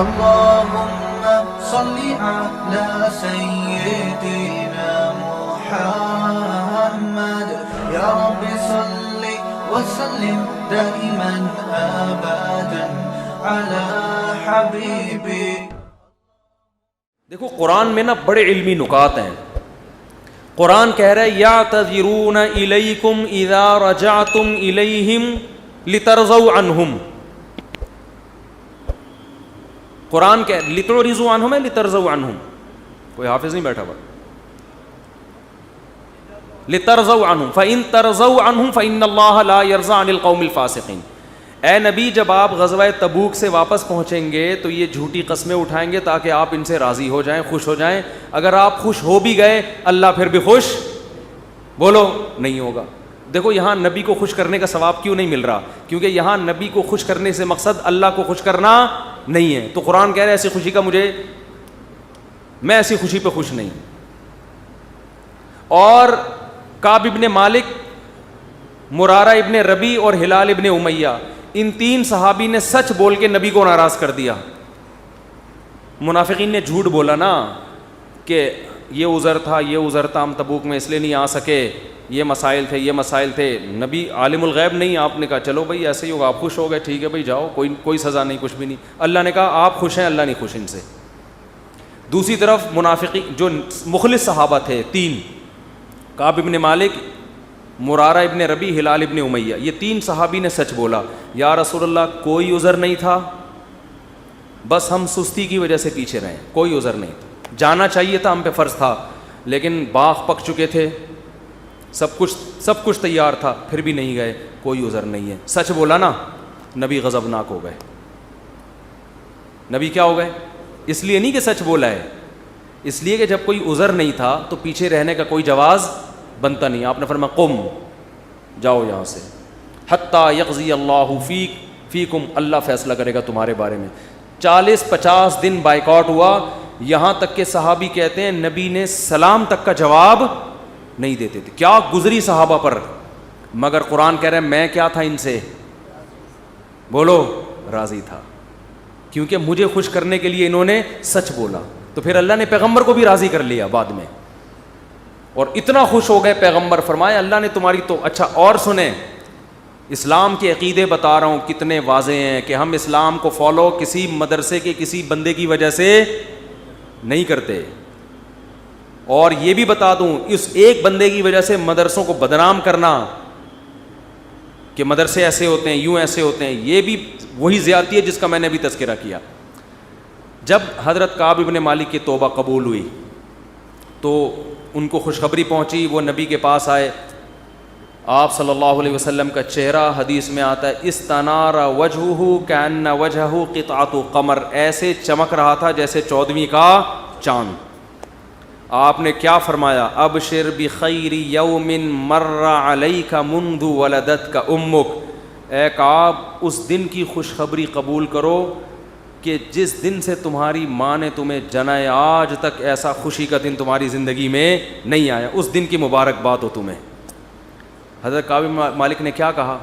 اللهم صل على سيدنا محمد يا رب صل وسلم دائما ابدا على حبيبي. دیکھو قرآن میں نا بڑے علمی نکات ہیں. قرآن کہہ رہا ہے یعتذرون الیکم اذا رجعتم الیہم لترضوا عنہم. قرآن کہہ لتعرضوا عنہم ہے لترضوا عنہم؟ کوئی حافظ نہیں بیٹھا ہوا. لترضوا عنہم فإن ترضوا عنہم فإن اللہ لا يرضى عن القوم الفاسقین. اے نبی جب آپ غزوہ تبوک سے واپس پہنچیں گے تو یہ جھوٹی قسمیں اٹھائیں گے تاکہ آپ ان سے راضی ہو جائیں, خوش ہو جائیں. اگر آپ خوش ہو بھی گئے اللہ پھر بھی خوش بولو نہیں ہوگا. دیکھو یہاں نبی کو خوش کرنے کا ثواب کیوں نہیں مل رہا؟ کیونکہ یہاں نبی کو خوش کرنے سے مقصد اللہ کو خوش کرنا نہیں ہے. تو قرآن کہہ رہا ہے ایسی خوشی کا میں ایسی خوشی پہ خوش نہیں. اور کعب ابن مالک, مرارہ ابن ربی اور ہلال ابن امیہ, ان تین صحابی نے سچ بول کے نبی کو ناراض کر دیا. منافقین نے جھوٹ بولا نا کہ یہ عذر تھا یہ عذر تھا, ہم تبوک میں اس لیے نہیں آ سکے, یہ مسائل تھے یہ مسائل تھے. نبی عالم الغیب نہیں, آپ نے کہا چلو بھائی ایسے ہی ہوگا, آپ خوش ہو گئے ٹھیک ہے بھائی جاؤ, کوئی سزا نہیں کچھ بھی نہیں. اللہ نے کہا آپ خوش ہیں, اللہ نہیں خوش ان سے. دوسری طرف منافقین جو مخلص صحابہ تھے تین, کعب ابن مالک, مرارہ ابن ربی, ہلال ابن امیہ, یہ تین صحابی نے سچ بولا. یا رسول اللہ کوئی عذر نہیں تھا, بس ہم سستی کی وجہ سے پیچھے رہے, کوئی عذر نہیں تھا, جانا چاہیے تھا, ہم پہ فرض تھا, لیکن باغ پک چکے تھے, سب کچھ تیار تھا, پھر بھی نہیں گئے, کوئی عذر نہیں ہے. سچ بولا نا, نبی غضبناک ہو گئے. نبی کیا ہو گئے؟ اس لیے نہیں کہ سچ بولا ہے, اس لیے کہ جب کوئی عذر نہیں تھا تو پیچھے رہنے کا کوئی جواز بنتا نہیں. آپ نے فرمایا قم, جاؤ یہاں سے, حتی یقضی اللہ فیکم, اللہ فیصلہ کرے گا تمہارے بارے میں. 40-50 دن بائیکاٹ ہوا, یہاں تک کہ صحابی کہتے ہیں نبی نے سلام تک کا جواب نہیں دیتے تھے. کیا گزری صحابہ پر, مگر قرآن کہہ رہے ہیں میں کیا تھا ان سے, بولو راضی تھا, کیونکہ مجھے خوش کرنے کے لیے انہوں نے سچ بولا. تو پھر اللہ نے پیغمبر کو بھی راضی کر لیا بعد میں, اور اتنا خوش ہو گئے پیغمبر, فرمایا اللہ نے تمہاری تو. اچھا اور سنیں, اسلام کے عقیدے بتا رہا ہوں کتنے واضح ہیں کہ ہم اسلام کو فالو کسی مدرسے کے کسی بندے کی وجہ سے نہیں کرتے. اور یہ بھی بتا دوں اس ایک بندے کی وجہ سے مدرسوں کو بدنام کرنا کہ مدرسے ایسے ہوتے ہیں یوں ایسے ہوتے ہیں, یہ بھی وہی زیادتی ہے جس کا میں نے ابھی تذکرہ کیا. جب حضرت کعب ابن مالک کی توبہ قبول ہوئی تو ان کو خوشخبری پہنچی, وہ نبی کے پاس آئے. آپ صلی اللہ علیہ وسلم کا چہرہ حدیث میں آتا ہے استنار وجہہ کأن وجہہ قطعۃ قمر, ایسے چمک رہا تھا جیسے 14ویں کا چاند. آپ نے کیا فرمایا, ابشر بخیر یوم مر علیک منذ ولدتک امک, اے کعب اس دن کی خوشخبری قبول کرو کہ جس دن سے تمہاری ماں نے تمہیں جنا ہے, آج تک ایسا خوشی کا دن تمہاری زندگی میں نہیں آیا, اس دن کی مبارکباد ہو تمہیں. حضرت کعب مالک نے کیا کہا,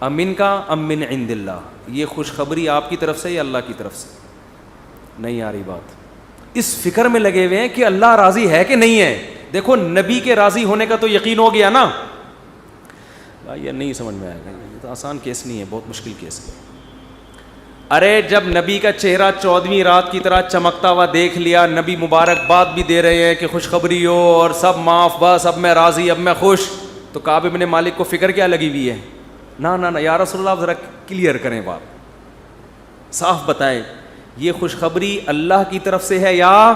امن کا ام من عند اللہ, یہ خوشخبری آپ کی طرف سے یا اللہ کی طرف سے؟ نہیں آ رہی بات. اس فکر میں لگے ہوئے ہیں کہ اللہ راضی ہے کہ نہیں ہے. دیکھو نبی کے راضی ہونے کا تو یقین ہو گیا نا. یہ نہیں سمجھ میں آئے گا, یہ تو آسان کیس نہیں ہے, بہت مشکل کیس ہے. ارے جب نبی کا چہرہ 14ویں رات کی طرح چمکتا ہوا دیکھ لیا, نبی مبارکباد بھی دے رہے ہیں کہ خوشخبری ہو اور سب معاف, بس اب میں راضی, اب میں خوش, تو کعب ابن مالک کو فکر کیا لگی ہوئی ہے, نہ یا رسول اللہ ذرا کلیئر کریں بات, صاف بتائیں یہ خوشخبری اللہ کی طرف سے ہے یا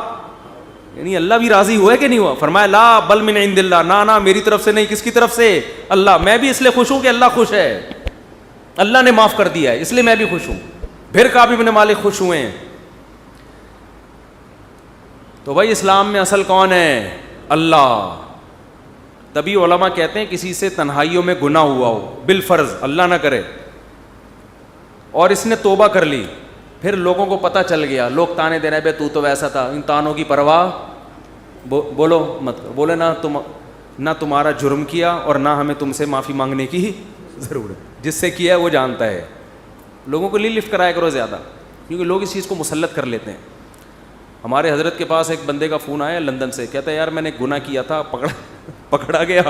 یعنی اللہ بھی راضی ہوا ہے کہ نہیں ہوا؟ فرمایا لا بل من عند اللہ, نہ میری طرف سے نہیں, کس کی طرف سے؟ اللہ. میں بھی اس لیے خوش ہوں کہ اللہ خوش ہے, اللہ نے معاف کر دیا ہے, اس لیے میں بھی خوش ہوں. پھر کعب ابن مالک خوش ہوئے ہیں. تو بھائی اسلام میں اصل کون ہے؟ اللہ. تبھی علماء کہتے ہیں کسی سے تنہائیوں میں گناہ ہوا ہو بالفرض, اللہ نہ کرے, اور اس نے توبہ کر لی, پھر لوگوں کو پتہ چل گیا, لوگ تانے دے رہے بے تو ویسا تھا, ان تانوں کی پرواہ بولو مت, بولے نہ تمہارا جرم کیا اور نہ ہمیں تم سے معافی مانگنے کی ضرورت, جس سے کیا ہے وہ جانتا ہے. لوگوں کو لفٹ کرایا کرو زیادہ. کیونکہ لوگ اس چیز کو مسلط کر لیتے ہیں. ہمارے حضرت کے پاس ایک بندے کا فون آیا لندن سے, کہتا ہے یار میں نے گناہ کیا تھا, پکڑا گیا,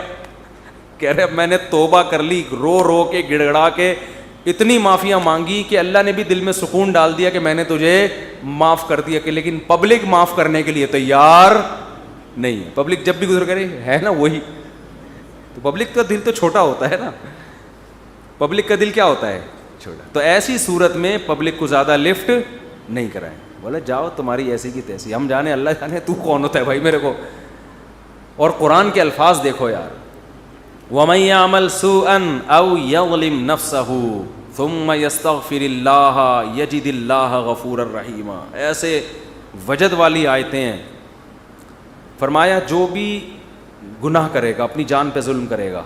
کہہ رہے اب میں نے توبہ کر لی, رو رو کے گڑ گڑا کے اتنی معافیاں مانگی کہ اللہ نے بھی دل میں سکون ڈال دیا کہ میں نے تجھے معاف کر دیا, کہ لیکن پبلک معاف کرنے کے لیے تیار نہیں ہے. پبلک جب بھی گزر کرے ہے نا وہی, تو پبلک کا دل تو چھوٹا ہوتا ہے نا, پبلک کا دل کیا ہوتا ہے چھوٹا. تو ایسی صورت میں پبلک کو زیادہ لفٹ نہیں کرائیں, بولے جاؤ تمہاری ایسی کی تیسی, ہم جانے اللہ جانے تو کون ہوتا ہے بھائی میرے کو. اور قرآن کے الفاظ دیکھو یار, وَمَن يَعْمَلْ سُوءًا أَوْ يَظْلِمْ نَفْسَهُ ثُمَّ يَسْتَغْفِرِ اللَّهَ يَجِدِ اللَّهَ غَفُورًا رَحِيمًا. ایسے وجد والی آیتیں ہیں. فرمایا جو بھی گناہ کرے گا, اپنی جان پہ ظلم کرے گا,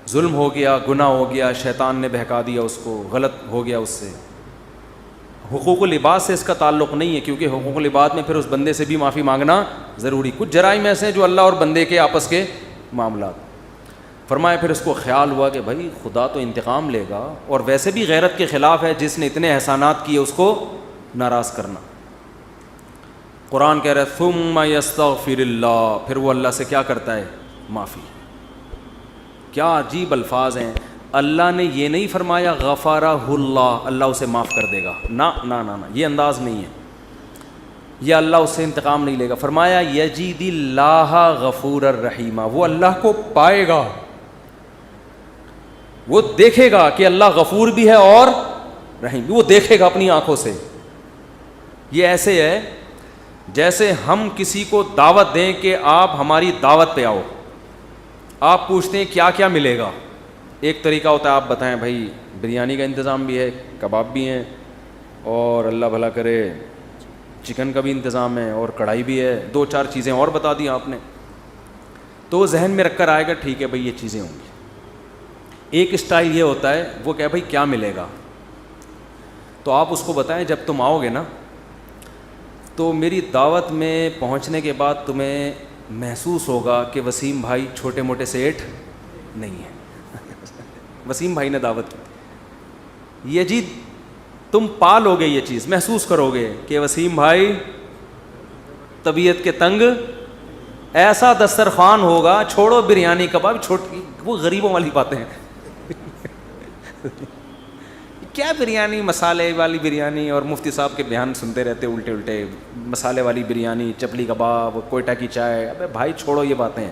ظلم ہو گیا, گناہ ہو گیا, شیطان نے بہکا دیا اس کو, غلط ہو گیا اس سے. حقوق العباد سے اس کا تعلق نہیں ہے, کیونکہ حقوق العباد میں پھر اس بندے سے بھی معافی مانگنا ضروری. کچھ جرائم ایسے ہیں جو اللہ اور بندے کے آپس کے معاملات. فرمایا پھر اس کو خیال ہوا کہ بھائی خدا تو انتقام لے گا, اور ویسے بھی غیرت کے خلاف ہے جس نے اتنے احسانات کیے اس کو ناراض کرنا. قرآن کہہ رہا ہے ثم یستغفر اللہ, پھر وہ اللہ سے کیا کرتا ہے, معافی. کیا عجیب الفاظ ہیں. اللہ نے یہ نہیں فرمایا غفرہ اللہ, اللہ اسے معاف کر دے گا, نہ نہ نہ, یہ انداز نہیں ہے, یہ اللہ اس سے انتقام نہیں لے گا. فرمایا یجید اللہ غفور الرحیم, وہ اللہ کو پائے گا, وہ دیکھے گا کہ اللہ غفور بھی ہے اور رحیم بھی, وہ دیکھے گا اپنی آنکھوں سے. یہ ایسے ہے جیسے ہم کسی کو دعوت دیں کہ آپ ہماری دعوت پہ آؤ, آپ پوچھتے ہیں کیا کیا ملے گا. ایک طریقہ ہوتا ہے آپ بتائیں بھائی بریانی کا انتظام بھی ہے, کباب بھی ہیں, اور اللہ بھلا کرے چکن کا بھی انتظام ہے, اور کڑھائی بھی ہے, 2-4 چیزیں اور بتا دی آپ نے, تو وہ ذہن میں رکھ کر آئے گا ٹھیک ہے بھائی یہ چیزیں ہوں گی. ایک اسٹائل یہ ہوتا ہے وہ کہ بھائی کیا ملے گا, تو آپ اس کو بتائیں جب تم آؤ گے نا تو میری دعوت میں پہنچنے کے بعد تمہیں محسوس ہوگا کہ وسیم بھائی چھوٹے موٹے سیٹ نہیں ہیں. وسیم بھائی نے دعوت کی, یہ جی تم پا لو گے, یہ چیز محسوس کرو گے کہ وسیم بھائی طبیعت کے تنگ, ایسا دسترخوان ہوگا, چھوڑو بریانی کباب, چھوٹی وہ غریبوں والی باتیں ہیں. کیا بریانی, مسالے والی بریانی, اور مفتی صاحب کے بیان سنتے رہتے الٹے الٹے, مسالے والی بریانی, چپلی کباب, کوئٹہ کی چائے. ابے بھائی چھوڑو یہ باتیں,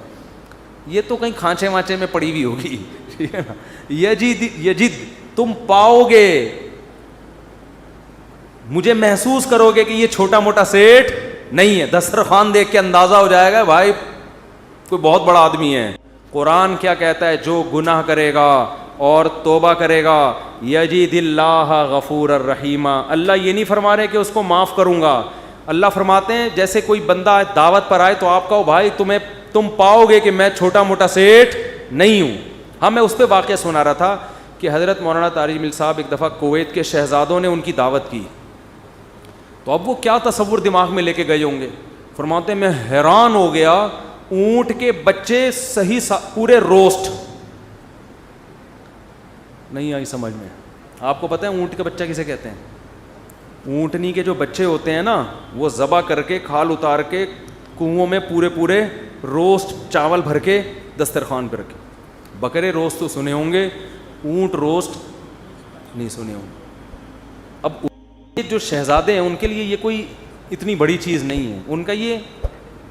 یہ تو کہیں کھانچے وانچے میں پڑی ہوئی ہوگی. ٹھیک ہے نا, یجد تم پاؤ گے, مجھے محسوس کرو گے کہ یہ چھوٹا موٹا سیٹ نہیں ہے. دسترخوان دیکھ کے اندازہ ہو جائے گا بھائی کوئی بہت بڑا آدمی ہے. قرآن کیا کہتا ہے, جو گناہ کرے گا اور توبہ کرے گا یجید اللہ غفور الرحیم. اللہ یہ نہیں فرما رہے کہ اس کو معاف کروں گا, اللہ فرماتے ہیں جیسے کوئی بندہ دعوت پر آئے تو آپ کہو بھائی تم پاؤ گے کہ میں چھوٹا موٹا سیٹ نہیں ہوں. ہاں میں اس پہ واقعہ سنا رہا تھا کہ حضرت مولانا طارق جمیل صاحب ایک دفعہ کویت کے شہزادوں نے ان کی دعوت کی, تو اب وہ کیا تصور دماغ میں لے کے گئے ہوں گے. فرماتے ہیں میں حیران ہو گیا, اونٹ کے بچے صحیح پورے روسٹ. نہیں آئی سمجھ میں. آپ کو پتہ ہے اونٹ کا بچہ کسے کہتے ہیں؟ اونٹنی کے جو بچے ہوتے ہیں نا, وہ ذبح کر کے کھال اتار کے کنووں میں پورے روسٹ چاول بھر کے دسترخوان پہ رکھے. بکرے روسٹ تو سنے ہوں گے, اونٹ روسٹ نہیں سنے ہوں گے. اب جو شہزادے ہیں ان کے لیے یہ کوئی اتنی بڑی چیز نہیں ہے,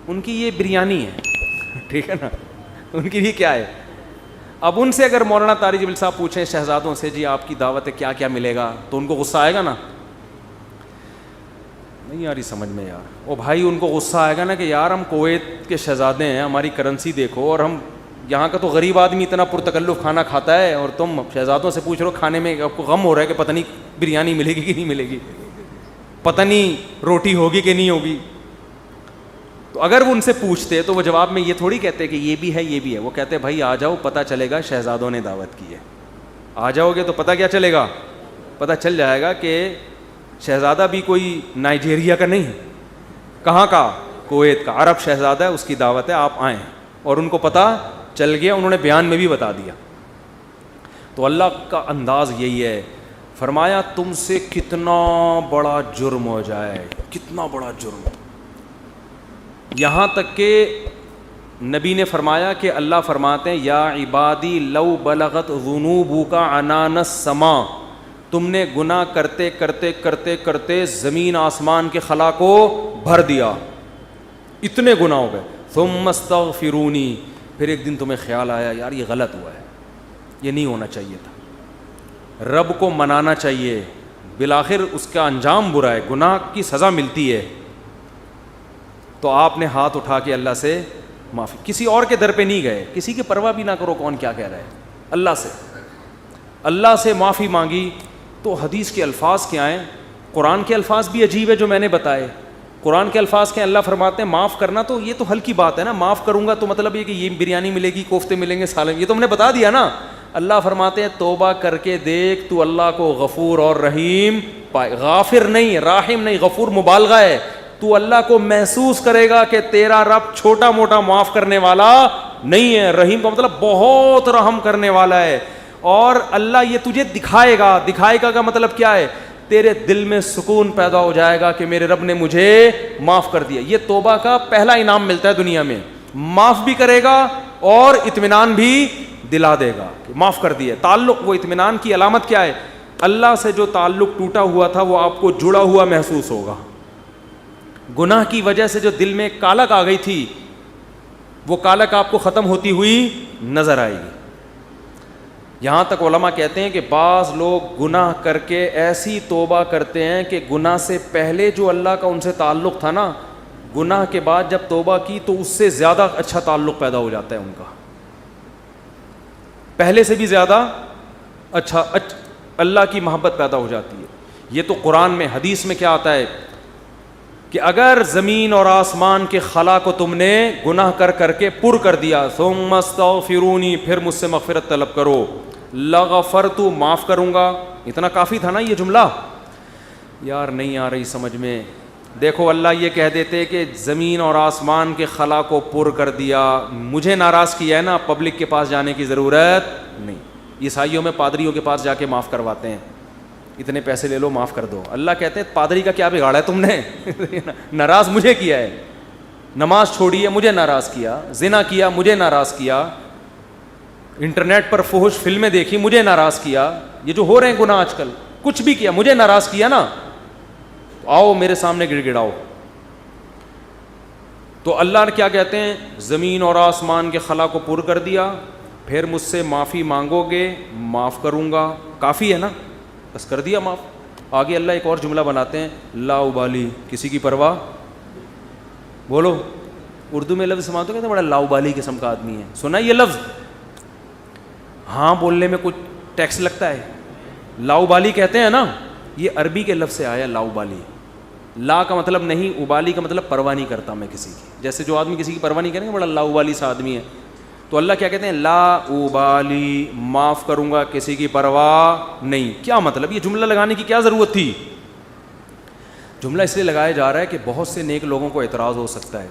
ان کی یہ بریانی ہے. ٹھیک ہے نا, ان کی یہ کیا ہے. اب ان سے اگر مولانا طارق جمیل صاحب پوچھیں شہزادوں سے جی آپ کی دعوت ہے کیا کیا ملے گا, تو ان کو غصہ آئے گا نا, نہیں یار یہ سمجھ میں یار. او بھائی ان کو غصہ آئے گا نا کہ یار ہم کویت کے شہزادے ہیں, ہماری کرنسی دیکھو, اور ہم یہاں کا تو غریب آدمی اتنا پرتکلف کھانا کھاتا ہے, اور تم شہزادوں سے پوچھ رہے ہو کھانے میں, آپ کو غم ہو رہا ہے کہ پتہ نہیں بریانی ملے گی کہ نہیں ملے گی, پتہ نہیں روٹی ہوگی کہ نہیں ہوگی. تو اگر وہ ان سے پوچھتے تو وہ جواب میں یہ تھوڑی کہتے کہ یہ بھی ہے یہ بھی ہے, وہ کہتے بھائی آ جاؤ پتہ چلے گا شہزادوں نے دعوت کی ہے. آ جاؤ گے تو پتہ کیا چلے گا, پتہ چل جائے گا کہ شہزادہ بھی کوئی نائجیریا کا نہیں, کہاں کا, کویت کا, عرب شہزادہ ہے, اس کی دعوت ہے, آپ آئیں. اور ان کو پتہ چل گیا, انہوں نے بیان میں بھی بتا دیا. تو اللہ کا انداز یہی ہے. فرمایا تم سے کتنا بڑا جرم ہو جائے, کتنا بڑا جرم, یہاں تک کہ نبی نے فرمایا کہ اللہ فرماتے ہیں یا عبادی لو بلغت ذنوبک عنان السماء, تم نے گناہ کرتے کرتے کرتے کرتے زمین آسمان کے خلا کو بھر دیا, اتنے گناہ ہو گئے. ثم استغفرونی, پھر ایک دن تمہیں خیال آیا یار یہ غلط ہوا ہے, یہ نہیں ہونا چاہیے تھا, رب کو منانا چاہیے, بالآخر اس کا انجام برا ہے, گناہ کی سزا ملتی ہے, تو آپ نے ہاتھ اٹھا کے اللہ سے معافی, کسی اور کے در پہ نہیں گئے, کسی کی پرواہ بھی نہ کرو کون کیا کہہ رہا ہے, اللہ سے معافی مانگی. تو حدیث کے الفاظ کیا ہیں, قرآن کے الفاظ بھی عجیب ہے جو میں نے بتائے. قرآن کے الفاظ کے اللہ فرماتے ہیں معاف کرنا, تو یہ تو ہلکی بات ہے نا, معاف کروں گا تو مطلب یہ کہ یہ بریانی ملے گی, کوفتے ملیں گے, سالن, یہ تو ہم نے بتا دیا نا. اللہ فرماتے ہیں توبہ کر کے دیکھ تو اللہ کو غفور اور رحیم پائے, غافر نہیں, راحم نہیں, غفور مبالغہ ہے. تو اللہ کو محسوس کرے گا کہ تیرا رب چھوٹا موٹا معاف کرنے والا نہیں ہے, رحیم کا مطلب بہت رحم کرنے والا ہے. اور اللہ یہ تجھے دکھائے گا, دکھائے گا کا مطلب کیا ہے, تیرے دل میں سکون پیدا ہو جائے گا کہ میرے رب نے مجھے معاف کر دیا. یہ توبہ کا پہلا انعام ملتا ہے دنیا میں, معاف بھی کرے گا اور اطمینان بھی دلا دے گا کہ معاف کر دیا. تعلق, وہ اطمینان کی علامت کیا ہے, اللہ سے جو تعلق ٹوٹا ہوا تھا وہ آپ کو جڑا ہوا محسوس ہوگا. گناہ کی وجہ سے جو دل میں کالک آ گئی تھی وہ کالک آپ کو ختم ہوتی ہوئی نظر آئے گی. یہاں تک علماء کہتے ہیں کہ بعض لوگ گناہ کر کے ایسی توبہ کرتے ہیں کہ گناہ سے پہلے جو اللہ کا ان سے تعلق تھا نا, گناہ کے بعد جب توبہ کی تو اس سے زیادہ اچھا تعلق پیدا ہو جاتا ہے ان کا, پہلے سے بھی زیادہ اچھا اللہ کی محبت پیدا ہو جاتی ہے. یہ تو قرآن میں, حدیث میں کیا آتا ہے کہ اگر زمین اور آسمان کے خلا کو تم نے گناہ کر کر کے پر کر دیا, ثم استغفرونی, پھر مجھ سے مغفرت طلب کرو, لغفرت, معاف کروں گا. اتنا کافی تھا نا یہ جملہ, یار نہیں آ رہی سمجھ میں. دیکھو اللہ یہ کہہ دیتے کہ زمین اور آسمان کے خلا کو پر کر دیا, مجھے ناراض کیا ہے نا, پبلک کے پاس جانے کی ضرورت نہیں. عیسائیوں میں پادریوں کے پاس جا کے معاف کرواتے ہیں, اتنے پیسے لے لو معاف کر دو. اللہ کہتے ہیں پادری کا کیا بگاڑا ہے تم نے, ناراض مجھے کیا ہے, نماز چھوڑی ہے مجھے ناراض کیا, زنا کیا مجھے ناراض کیا, انٹرنیٹ پر فحش فلمیں دیکھی مجھے ناراض کیا, یہ جو ہو رہے ہیں گناہ آج کل, کچھ بھی کیا مجھے ناراض کیا نا, آؤ میرے سامنے گڑ گڑاؤ. تو اللہ نے کیا کہتے ہیں, زمین اور آسمان کے خلا کو پر کر دیا, پھر مجھ سے معافی مانگو گے معاف کروں گا. کافی ہے نا, بس کر دیا معاف. آگے اللہ ایک اور جملہ بناتے ہیں, لا ابالی, کسی کی پرواہ. بولو, اردو میں لفظ سماتے کہتے ہیں بڑا لا ابالی قسم کا آدمی ہے, سنا یہ لفظ, ہاں بولنے میں کچھ ٹیکس لگتا ہے. لا ابالی کہتے ہیں نا, یہ عربی کے لفظ سے آیا لا ابالی. لا کا مطلب نہیں, ابالی کا مطلب پرواہ نہیں کرتا میں کسی کی. جیسے جو آدمی کسی کی پرواہ نہیں کرے گا بڑا لا ابالی سا آدمی ہے. تو اللہ کیا کہتے ہیں, لا ابالی, معاف کروں گا کسی کی پرواہ نہیں. کیا مطلب, یہ جملہ لگانے کی کیا ضرورت تھی؟ جملہ اس لیے لگایا جا رہا ہے کہ بہت سے نیک لوگوں کو اعتراض ہو سکتا ہے,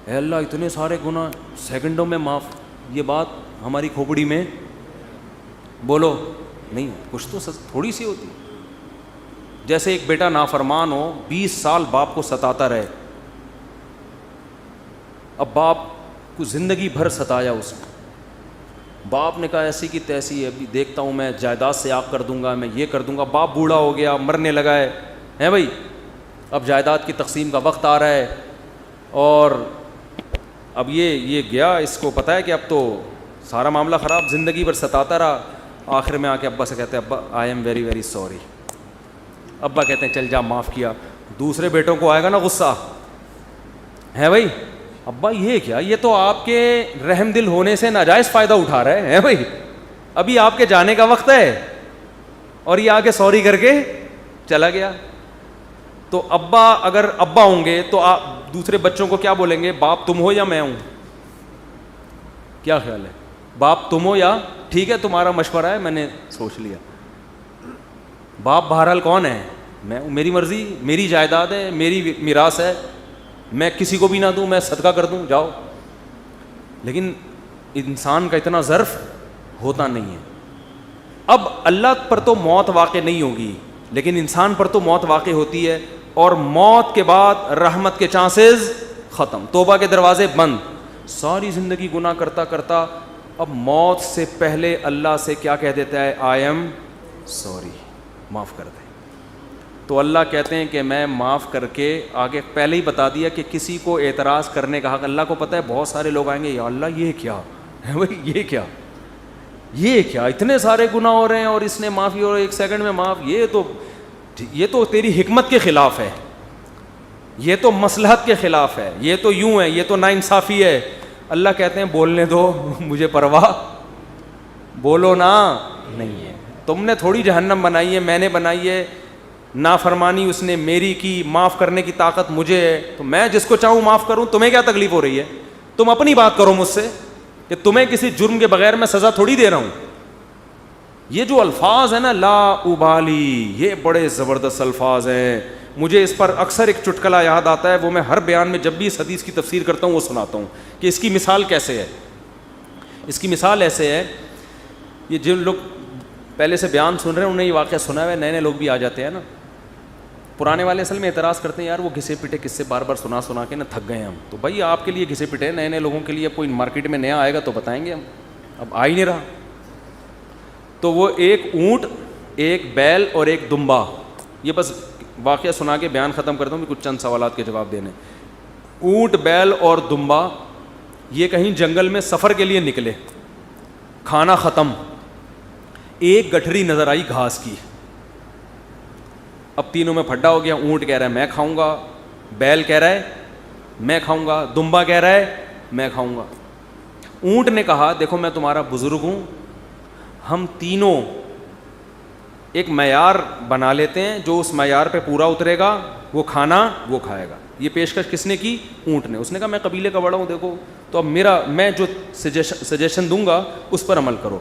اے اللہ اتنے سارے گناہ سیکنڈوں میں معاف, یہ بات ہماری کھوپڑی میں بولو نہیں, کچھ تو تھوڑی سی ہوتی. جیسے ایک بیٹا نافرمان ہو, 20 سال باپ کو ستاتا رہے, اب باپ کو زندگی بھر ستایا اس نے, باپ نے کہا ایسی کی تیسی ہے, ابھی دیکھتا ہوں میں جائیداد سے آگ کر دوں گا, میں یہ کر دوں گا. باپ بوڑھا ہو گیا, مرنے لگا ہے بھائی, اب جائیداد کی تقسیم کا وقت آ رہا ہے, اور اب یہ گیا, اس کو پتہ ہے کہ اب تو سارا معاملہ خراب, زندگی بھر ستاتا رہا. آخر میں آ کے ابا سے کہتے ہیں ابا I am very very sorry. ابا کہتے ہیں چل جا معاف کیا. دوسرے بیٹوں کو آئے گا نا غصہ, ہے بھائی, ابا یہ کیا, یہ تو آپ کے رحم دل ہونے سے ناجائز فائدہ اٹھا رہے ہیں بھائی, ابھی آپ کے جانے کا وقت ہے اور یہ آ کے سوری کر کے چلا گیا. تو ابا اگر ابا ہوں گے تو آپ دوسرے بچوں کو کیا بولیں گے, باپ تم ہو یا میں ہوں؟ کیا خیال ہے, باپ تم ہو یا ٹھیک ہے تمہارا مشورہ ہے میں نے سوچ لیا. باپ بہرحال کون ہے, میں, میری مرضی, میری جائیداد ہے, میری میراث ہے, میں کسی کو بھی نہ دوں, میں صدقہ کر دوں, جاؤ. لیکن انسان کا اتنا ظرف ہوتا نہیں ہے. اب اللہ پر تو موت واقع نہیں ہوگی, لیکن انسان پر تو موت واقع ہوتی ہے, اور موت کے بعد رحمت کے چانسز ختم, توبہ کے دروازے بند. ساری زندگی گناہ کرتا کرتا اب موت سے پہلے اللہ سے کیا کہہ دیتا ہے, آئی ایم سوری, معاف کر دے. تو اللہ کہتے ہیں کہ میں معاف کر کے, آگے پہلے ہی بتا دیا کہ کسی کو اعتراض کرنے کا حق, اللہ کو پتہ ہے بہت سارے لوگ آئیں گے, یا اللہ یہ کیا ہے بھائی, یہ کیا اتنے سارے گناہ ہو رہے ہیں اور اس نے معافی اور 1 سیکنڈ میں معاف, یہ تو تیری حکمت کے خلاف ہے, یہ تو مصلحت کے خلاف ہے, یہ تو یوں ہے, یہ تو ناانصافی ہے. اللہ کہتے ہیں بولنے دو, مجھے پرواہ, بولو نا, نہیں ہے. تم نے تھوڑی جہنم بنائی ہے, میں نے بنائی ہے. نافرمانی اس نے میری کی, معاف کرنے کی طاقت مجھے ہے, تو میں جس کو چاہوں معاف کروں. تمہیں کیا تکلیف ہو رہی ہے؟ تم اپنی بات کرو مجھ سے کہ تمہیں کسی جرم کے بغیر میں سزا تھوڑی دے رہا ہوں. یہ جو الفاظ ہیں نا, لا ابالی, یہ بڑے زبردست الفاظ ہیں. مجھے اس پر اکثر ایک چٹکلہ یاد آتا ہے, وہ میں ہر بیان میں جب بھی اس حدیث کی تفسیر کرتا ہوں وہ سناتا ہوں کہ اس کی مثال کیسے ہے. اس کی مثال ایسے ہے, یہ جن لوگ پہلے سے بیان سن رہے ہیں انہیں یہ واقعہ سنا ہوا ہے, نئے لوگ بھی آ جاتے ہیں نا. پرانے والے اصل میں اعتراض کرتے ہیں, یار وہ گھسے پٹے قصے بار بار سنا کے نا تھک گئے ہم. تو بھائی آپ کے لیے گھسے پٹے, نئے لوگوں کے لیے کوئی مارکیٹ میں نیا آئے گا تو بتائیں گے ہم, اب آ ہی نہیں رہا. تو وہ ایک اونٹ, ایک بیل اور ایک دمبا, یہ بس واقعہ سنا کے بیان ختم کرتا ہوں, کچھ چند سوالات کے جواب دینے. اونٹ, بیل اور دمبا یہ کہیں جنگل میں سفر کے لیے نکلے, کھانا ختم, ایک گٹھری نظر آئی گھاس کی. اب تینوں میں پھڈا ہو گیا, اونٹ کہہ رہا ہے میں کھاؤں گا, بیل کہہ رہا ہے میں کھاؤں گا, دمبا کہہ رہا ہے میں کھاؤں گا. اونٹ نے کہا دیکھو میں تمہارا بزرگ ہوں, ہم تینوں ایک معیار بنا لیتے ہیں, جو اس معیار پہ پورا اترے گا وہ کھانا وہ کھائے گا. یہ پیشکش کس نے کی؟ اونٹ نے. اس نے کہا میں قبیلے کا بڑا ہوں, دیکھو تو اب میں جو سجیشن دوں گا اس پر عمل کرو.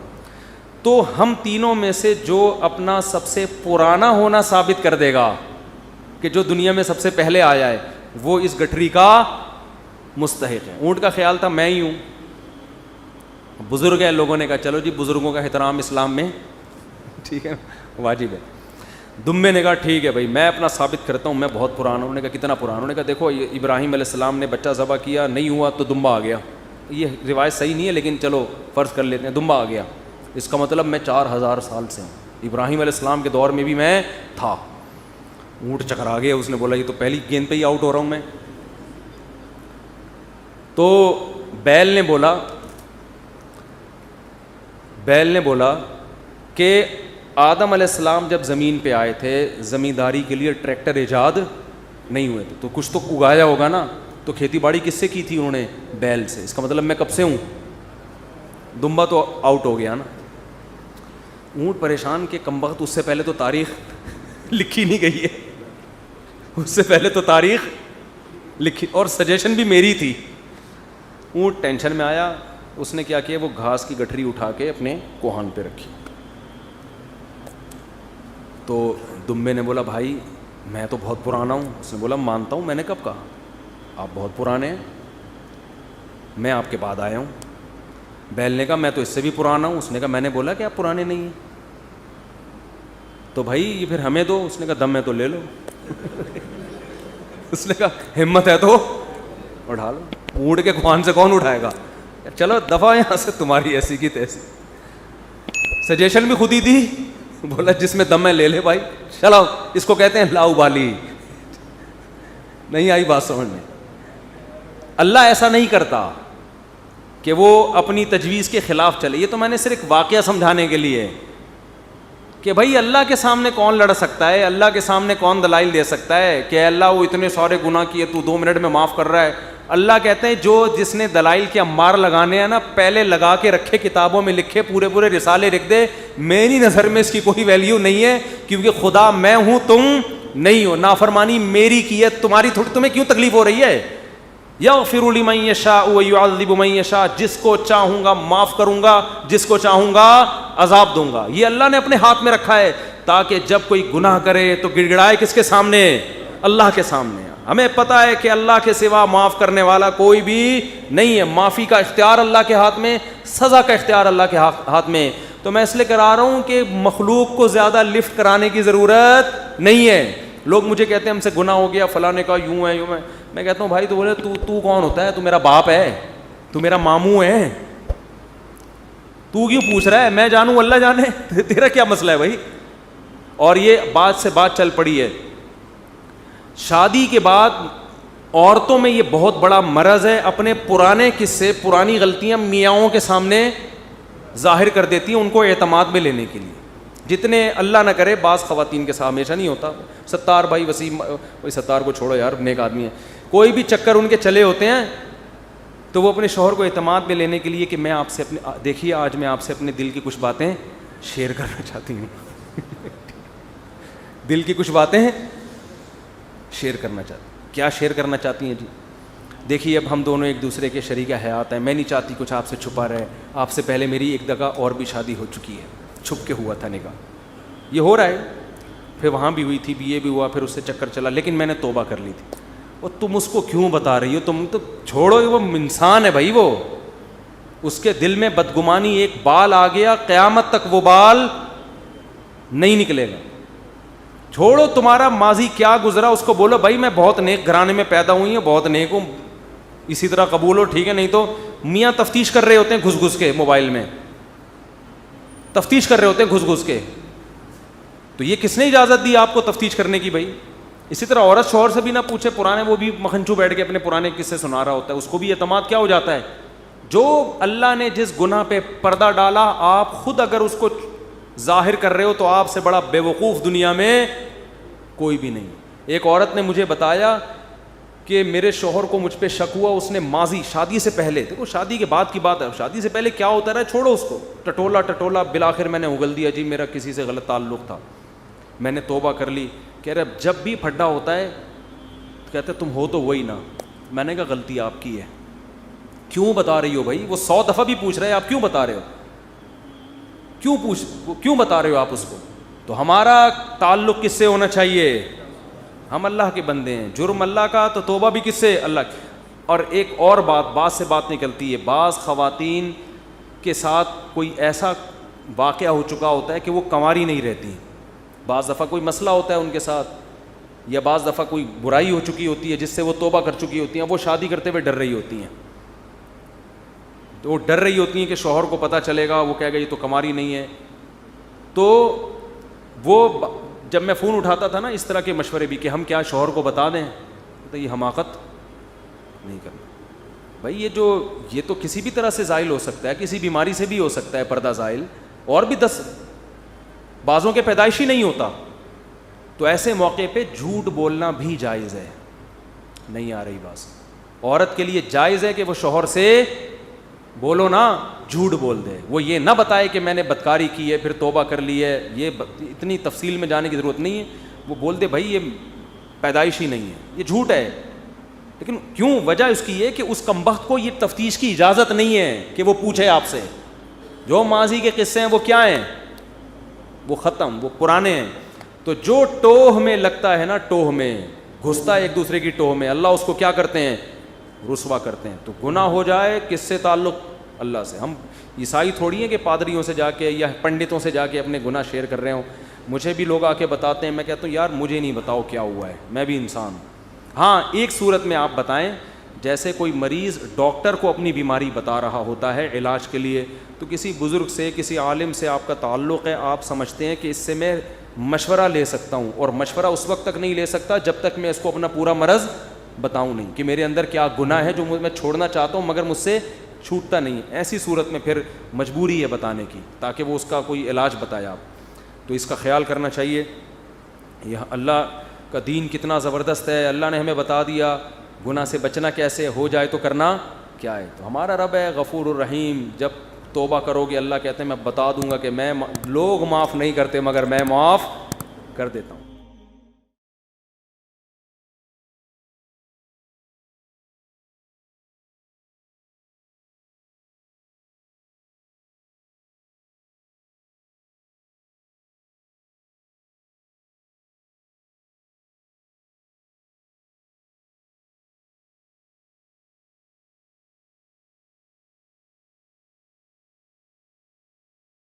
تو ہم تینوں میں سے جو اپنا سب سے پرانا ہونا ثابت کر دے گا کہ جو دنیا میں سب سے پہلے آیا ہے وہ اس گٹھری کا مستحق ہے. اونٹ کا خیال تھا میں ہی ہوں, بزرگ ہے, لوگوں نے کہا چلو جی بزرگوں کا احترام اسلام میں ٹھیک ہے واجب ہے. دمبے نے کہا ٹھیک ہے بھائی میں اپنا ثابت کرتا ہوں, میں بہت پرانا ہوں. انہوں نے کہا کتنا پرانا؟ انہوں نے کہا دیکھو ابراہیم علیہ السلام نے بچہ ذبح کیا, نہیں ہوا تو دمبا آ گیا. یہ روایت صحیح نہیں ہے لیکن چلو فرض کر لیتے ہیں, دمبا آ گیا. اس کا مطلب میں 4000 سال سے ہوں, ابراہیم علیہ السلام کے دور میں بھی میں تھا. اونٹ چکرا گیا, اس نے بولا یہ تو پہلی گیند پہ ہی آؤٹ ہو رہا ہوں میں. تو بیل نے بولا کہ آدم علیہ السلام جب زمین پہ آئے تھے زمینداری کے لیے ٹریکٹر ایجاد نہیں ہوئے تھے, تو کچھ تو اگایا ہوگا نا, تو کھیتی باڑی کس سے کی تھی انہوں نے؟ بیل سے. اس کا مطلب میں کب سے ہوں. دمبا تو آؤٹ ہو گیا نا. اونٹ پریشان کہ کمبخت, اس سے پہلے تو تاریخ لکھی نہیں گئی ہے, اس سے پہلے تو تاریخ لکھی, اور سجیشن بھی میری تھی. اونٹ ٹینشن میں آیا, اس نے کیا کیا, وہ گھاس کی گٹھری اٹھا کے اپنے کوہان پہ رکھی. تو دمبے نے بولا بھائی میں تو بہت پرانا ہوں. اس نے بولا مانتا ہوں, میں نے کب کہا, آپ بہت پرانے ہیں, میں آپ کے بعد آیا ہوں. بیل نے کہا میں تو اس سے بھی پرانا ہوں. اس نے کہا میں نے بولا کہ آپ پرانے نہیں ہیں, تو بھائی یہ پھر ہمیں دو. اس نے کہا دم ہے تو لے لو. اس نے کہا ہمت ہے تو اٹھا لو. اونٹ کے کوہان سے کون اٹھائے گا؟ چلو دفعہ یہاں سے, تمہاری ایسی کی تیسی. سجیشن بھی خود ہی دی, بولا جس میں دم ہے لے لے بھائی. چلو اس کو کہتے ہیں لا ابالی. نہیں آئی بات سمجھ میں؟ اللہ ایسا نہیں کرتا کہ وہ اپنی تجویز کے خلاف چلے. یہ تو میں نے صرف واقعہ سمجھانے کے لیے کہ بھائی اللہ کے سامنے کون لڑ سکتا ہے, اللہ کے سامنے کون دلائل دے سکتا ہے کہ اللہ وہ اتنے سارے گناہ کیے تو 2 منٹ میں معاف کر رہا ہے. اللہ کہتے ہیں جس نے دلائل کے امار لگانے ہیں نا, پہلے لگا کے رکھے, کتابوں میں لکھے, پورے رسالے لکھ دے. میری نظر میں اس کی کوئی ویلیو نہیں ہے, کیونکہ خدا میں ہوں, تم نہیں ہو. نافرمانی میری کی ہے, تمہاری تھوڑی. تمہیں کیوں تکلیف ہو رہی ہے؟ یغفر لمن یشاء ویعذب من یشاء, جس کو چاہوں گا معاف کروں گا, جس کو چاہوں گا عذاب دوں گا. یہ اللہ نے اپنے ہاتھ میں رکھا ہے تاکہ جب کوئی گناہ کرے تو گڑ گڑائے کس کے سامنے؟ اللہ کے سامنے. ہمیں پتہ ہے کہ اللہ کے سوا معاف کرنے والا کوئی بھی نہیں ہے. معافی کا اختیار اللہ کے ہاتھ میں, سزا کا اختیار اللہ کے ہاتھ میں. تو تو میں اس لیے کرا رہا ہوں کہ مخلوق کو زیادہ لفٹ کرانے کی ضرورت نہیں ہے. لوگ مجھے کہتے ہیں ہم سے گناہ ہو گیا, فلاں نے کہا یوں ہے یوں ہے. میں کہتا ہوں بھائی تو بولے تو کون ہوتا ہے؟ تو میرا باپ ہے, تو میرا ماموں ہے, تو کیوں پوچھ رہا ہے؟ میں جانوں اللہ جانے, تیرا کیا مسئلہ ہے بھائی. اور یہ بات سے بات چل پڑی ہے. شادی کے بعد عورتوں میں یہ بہت بڑا مرض ہے, اپنے پرانے قصے پرانی غلطیاں میاؤں کے سامنے ظاہر کر دیتی ہیں ان کو اعتماد میں لینے کے لیے. جتنے اللہ نہ کرے, بعض خواتین کے ساتھ ہمیشہ نہیں ہوتا, ستار بھائی وسیم, کوئی ستار کو چھوڑو یار, نیک آدمی ہے, کوئی بھی چکر ان کے چلے ہوتے ہیں تو وہ اپنے شوہر کو اعتماد میں لینے کے لیے کہ میں آپ سے اپنے, دیکھیے آج میں آپ سے اپنے دل کی کچھ باتیں شیئر کرنا چاہتی ہوں دل کی کچھ باتیں شیئر کرنا چاہتی. کیا شیئر کرنا چاہتی ہیں جی؟ دیکھیے اب ہم دونوں ایک دوسرے کے شریک حیات ہیں, میں نہیں چاہتی کچھ آپ سے چھپا رہے. آپ سے پہلے میری ایک جگہ اور بھی شادی ہو چکی ہے, چھپ کے ہوا تھا نکاح, یہ ہو رہا ہے, پھر وہاں بھی ہوئی تھی, یہ بھی ہوا, پھر اس سے چکر چلا, لیکن میں نے توبہ کر لی تھی. اور تم اس کو کیوں بتا رہی ہو؟ تم تو چھوڑو, وہ انسان ہے بھائی, وہ اس کے دل میں بدگمانی ایک بال آ گیا, قیامت تک وہ بال نہیں نکلے گا. چھوڑو تمہارا ماضی کیا گزرا, اس کو بولو بھائی میں بہت نیک گھرانے میں پیدا ہوئی ہوں, بہت نیک ہوں, اسی طرح قبول ہو, ٹھیک ہے. نہیں تو میاں تفتیش کر رہے ہوتے ہیں گھس گھس کے, موبائل میں تفتیش کر رہے ہوتے ہیں گھس گھس کے, تو یہ کس نے اجازت دی آپ کو تفتیش کرنے کی بھائی؟ اسی طرح عورت شوہر سے بھی نہ پوچھے, پرانے, وہ بھی مکھنچو بیٹھ کے اپنے پرانے قصے سنا رہا ہوتا ہے, اس کو بھی اعتماد کیا ہو جاتا ہے. جو اللہ نے جس گناہ پہ پردہ ڈالا, آپ خود اگر اس کو ظاہر کر رہے ہو تو آپ سے بڑا بے وقوف دنیا میں کوئی بھی نہیں. ایک عورت نے مجھے بتایا کہ میرے شوہر کو مجھ پہ شک ہوا, اس نے ماضی شادی سے پہلے, دیکھو شادی کے بعد کی بات ہے, شادی سے پہلے کیا ہوتا رہا چھوڑو اس کو, ٹٹولا بالآخر میں نے اگل دیا جی میرا کسی سے غلط تعلق تھا, میں نے توبہ کر لی. کہہ رہے جب بھی پھڈا ہوتا ہے کہتے تم ہو تو وہی نا. میں نے کہا غلطی آپ کی ہے, کیوں بتا رہی ہو بھائی؟ وہ 100 دفعہ بھی پوچھ رہے ہیں آپ کیوں بتا رہے ہو, کیوں بتا رہے ہو آپ اس کو؟ تو ہمارا تعلق کس سے ہونا چاہیے؟ ہم اللہ کے بندے ہیں, جرم اللہ کا تو توبہ بھی کس سے؟ اللہ کی. اور ایک اور بات سے بات نکلتی ہے, بعض خواتین کے ساتھ کوئی ایسا واقعہ ہو چکا ہوتا ہے کہ وہ کنواری نہیں رہتی, بعض دفعہ کوئی مسئلہ ہوتا ہے ان کے ساتھ, یا بعض دفعہ کوئی برائی ہو چکی ہوتی ہے جس سے وہ توبہ کر چکی ہوتی ہیں, وہ شادی کرتے ہوئے ڈر رہی ہوتی ہیں. تو وہ ڈر رہی ہوتی ہیں کہ شوہر کو پتہ چلے گا, وہ کہے گا یہ تو کنواری نہیں ہے. تو وہ جب میں فون اٹھاتا تھا نا اس طرح کے مشورے بھی کہ ہم کیا شوہر کو بتا دیں, تو یہ حماقت نہیں کرنا بھائی. یہ تو کسی بھی طرح سے زائل ہو سکتا ہے, کسی بیماری سے بھی ہو سکتا ہے پردہ زائل, اور بھی 10 بعضوں کے پیدائشی نہیں ہوتا. تو ایسے موقع پہ جھوٹ بولنا بھی جائز ہے. نہیں آ رہی بات, عورت کے لیے جائز ہے کہ وہ شوہر سے بولو نا, جھوٹ بول دے, وہ یہ نہ بتائے کہ میں نے بدکاری کی ہے پھر توبہ کر لی ہے, یہ اتنی تفصیل میں جانے کی ضرورت نہیں ہے. وہ بول دے بھائی یہ پیدائشی نہیں ہے, یہ جھوٹ ہے. لیکن کیوں؟ وجہ اس کی یہ کہ اس کمبخت کو یہ تفتیش کی اجازت نہیں ہے کہ وہ پوچھے آپ سے. جو ماضی کے قصے ہیں وہ کیا ہیں؟ وہ ختم, وہ پرانے ہیں. تو جو ٹوہ میں لگتا ہے نا, ٹوہ میں گھستا ہے ایک دوسرے کی ٹوہ میں, اللہ اس کو کیا کرتے ہیں؟ رسوا کرتے ہیں. تو گناہ ہو جائے کس سے تعلق؟ اللہ سے. ہم عیسائی تھوڑی ہیں کہ پادریوں سے جا کے یا پنڈتوں سے جا کے اپنے گناہ شیئر کر رہے ہوں. مجھے بھی لوگ آ کے بتاتے ہیں, میں کہتا ہوں یار مجھے نہیں بتاؤ کیا ہوا ہے, میں بھی انسان ہوں. ہاں ایک صورت میں آپ بتائیں, جیسے کوئی مریض ڈاکٹر کو اپنی بیماری بتا رہا ہوتا ہے علاج کے لیے, تو کسی بزرگ سے, کسی عالم سے آپ کا تعلق ہے, آپ سمجھتے ہیں کہ اس سے میں مشورہ لے سکتا ہوں, اور مشورہ اس وقت تک نہیں لے سکتا جب تک میں اس کو اپنا پورا مرض بتاؤں نہیں کہ میرے اندر کیا گناہ ہے جو میں چھوڑنا چاہتا ہوں مگر مجھ سے چھوٹتا نہیں. ایسی صورت میں پھر مجبوری ہے بتانے کی تاکہ وہ اس کا کوئی علاج بتائے آپ. تو اس کا خیال کرنا چاہیے. یہ اللہ کا دین کتنا زبردست ہے, اللہ نے ہمیں بتا دیا گناہ سے بچنا کیسے, ہو جائے تو کرنا کیا ہے. تو ہمارا رب ہے غفور الرحیم, جب توبہ کرو گے اللہ کہتے ہیں میں بتا دوں گا کہ میں, لوگ معاف نہیں کرتے مگر میں معاف کر دیتا ہوں.